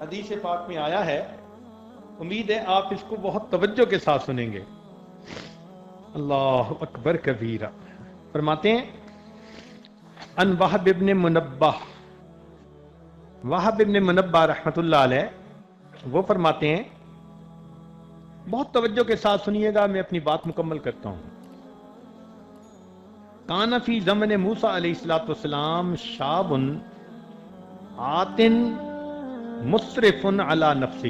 حدیث پاک میں آیا ہے، امید ہے آپ اس کو بہت توجہ کے ساتھ سنیں گے۔ اللہ اکبر کبیرہ۔ فرماتے ہیں ان وہب ابن منبہ، وہب ابن منبہ رحمت اللہ علیہ وہ فرماتے ہیں، بہت توجہ کے ساتھ سنیے گا، میں اپنی بات مکمل کرتا ہوں۔ کان فی زمن موسیٰ علیہ السلام شاب آتن مصرف علی نفسہ،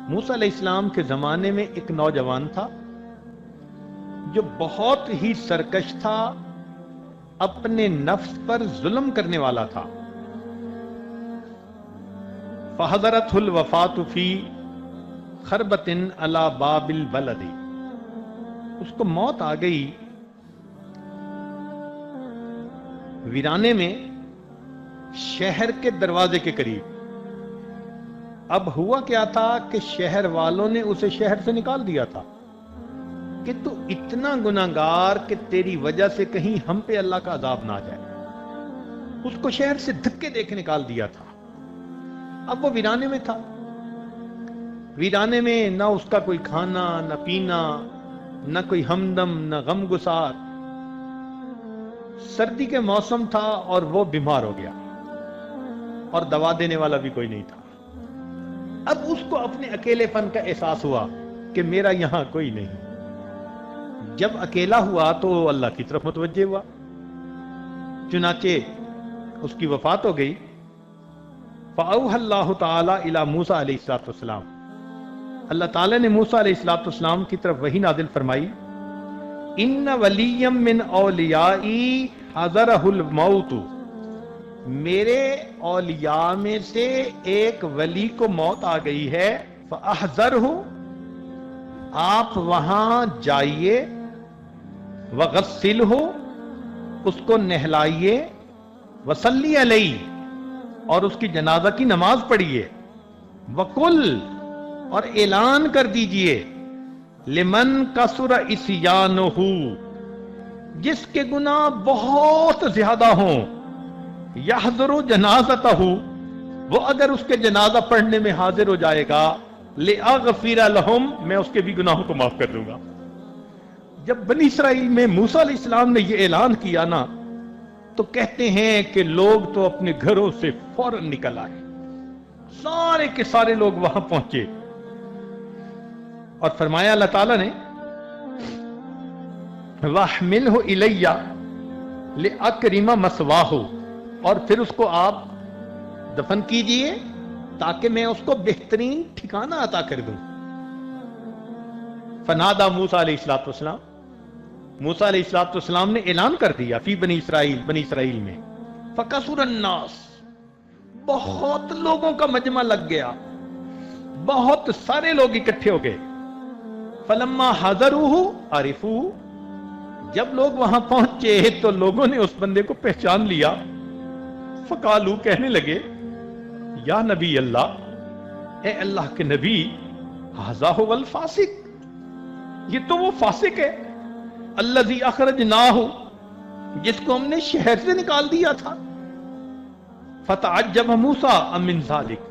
موسیٰ علیہ السلام کے زمانے میں ایک نوجوان تھا جو بہت ہی سرکش تھا، اپنے نفس پر ظلم کرنے والا تھا۔ فحضرتہ الوفاۃ فی خربۃ علی باب البلد، اس کو موت آ گئی ویرانے میں شہر کے دروازے کے قریب۔ اب ہوا کیا تھا کہ شہر والوں نے اسے شہر سے نکال دیا تھا کہ تو اتنا گناہگار کہ تیری وجہ سے کہیں ہم پہ اللہ کا عذاب نہ آ جائے۔ اس کو شہر سے دھکے دے کے نکال دیا تھا۔ اب وہ ویرانے میں تھا، ویرانے میں نہ اس کا کوئی کھانا نہ پینا، نہ کوئی ہمدم نہ غم گسار۔ سردی کے موسم تھا اور وہ بیمار ہو گیا اور دوا دینے والا بھی کوئی نہیں تھا۔ اب اس کو اپنے اکیلے پن کا احساس ہوا کہ میرا یہاں کوئی نہیں۔ جب اکیلا ہوا تو اللہ کی طرف متوجہ ہوا، چنانچہ اس کی وفات ہو گئی۔ فأوحى اللہ تعالی الی موسیٰ علیہ السلام، اللہ تعالی نے موسیٰ علیہ السلام کی طرف وحی نازل فرمائی، ان ولیا من اولیائی حضرہ الموت، میرے اولیاء میں سے ایک ولی کو موت آ گئی ہے، فاحذرہ، آپ وہاں جائیے، وغسلہ، اس کو نہلائیے، وصلی علیہ، اور اس کی جنازہ کی نماز پڑھیے، وقل، اور اعلان کر دیجئے، لمن کثر عصیانہ، جس کے گناہ بہت زیادہ ہوں، یحضر جنازتہ، وہ اگر اس کے جنازہ پڑھنے میں حاضر ہو جائے گا، لأغفر لہم، میں اس کے بھی گناہوں کو معاف کر دوں گا۔ جب بنی اسرائیل میں موسیٰ علیہ السلام نے یہ اعلان کیا نا، تو کہتے ہیں کہ لوگ تو اپنے گھروں سے فوراً نکل آئے، سارے کے سارے لوگ وہاں پہنچے، اور فرمایا اللہ تعالیٰ نے، وَاحْمِلْهُ إِلَيَّ لِأَكْرِمَ مَثْوَاهُ، اور پھر اس کو آپ دفن کیجئے تاکہ میں اس کو بہترین ٹھکانہ عطا کر دوں۔ فنادى موسیٰ علیہ السلام، موسیٰ علیہ السلام نے اعلان کر دیا، فی بنی اسرائیل، بنی اسرائیل میں، فَكَثُرَ النَّاسِ، بہت لوگوں کا مجمع لگ گیا، بہت سارے لوگ اکٹھے ہو گئے۔ فلما حضروه عرفوه، جب لوگ وہاں پہنچے تو لوگوں نے اس بندے کو پہچان لیا۔ فقالو، کہنے لگے، یا نبی اللہ، اے اللہ کے نبی، ھذا ھو الفاسق، یہ تو وہ فاسق ہے، الذی اخرجناہ، جس کو ہم نے شہر سے نکال دیا تھا۔ فتعجب موسیٰ من ذلک،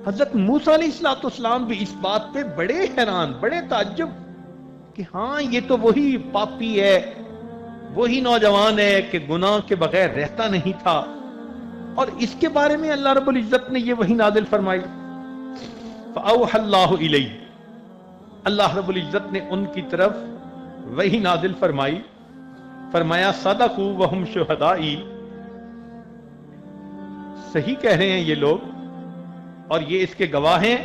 حضرت موسیٰ علیہ السلام بھی اس بات پہ بڑے حیران، بڑے تعجب کہ ہاں یہ تو وہی پاپی ہے، وہی نوجوان ہے کہ گناہ کے بغیر رہتا نہیں تھا، اور اس کے بارے میں اللہ رب العزت نے یہ وحی نازل فرمائی۔ فأوحى اللہ الیہ، اللہ رب العزت نے ان کی طرف وحی نازل فرمائی، فرمایا صدقوا وہم شہدائی، صحیح کہہ رہے ہیں یہ لوگ اور یہ اس کے گواہ ہیں۔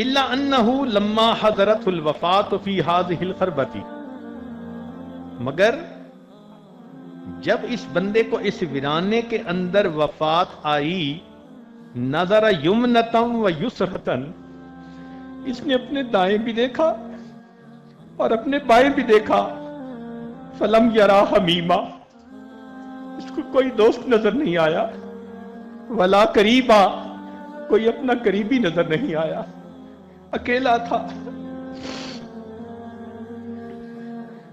الا انہ لما حضرت الوفات فی هذه الخربۃ، مگر جب اس بندے کو اس ویرانے کے اندر وفات آئی، نظر یمنتم و یسرتن، اس نے اپنے دائیں بھی دیکھا اور اپنے بائیں بھی دیکھا، فلم یرا حمیما، اس کو کوئی دوست نظر نہیں آیا، ولا قریبا، کوئی اپنا قریبی نظر نہیں آیا، اکیلا تھا۔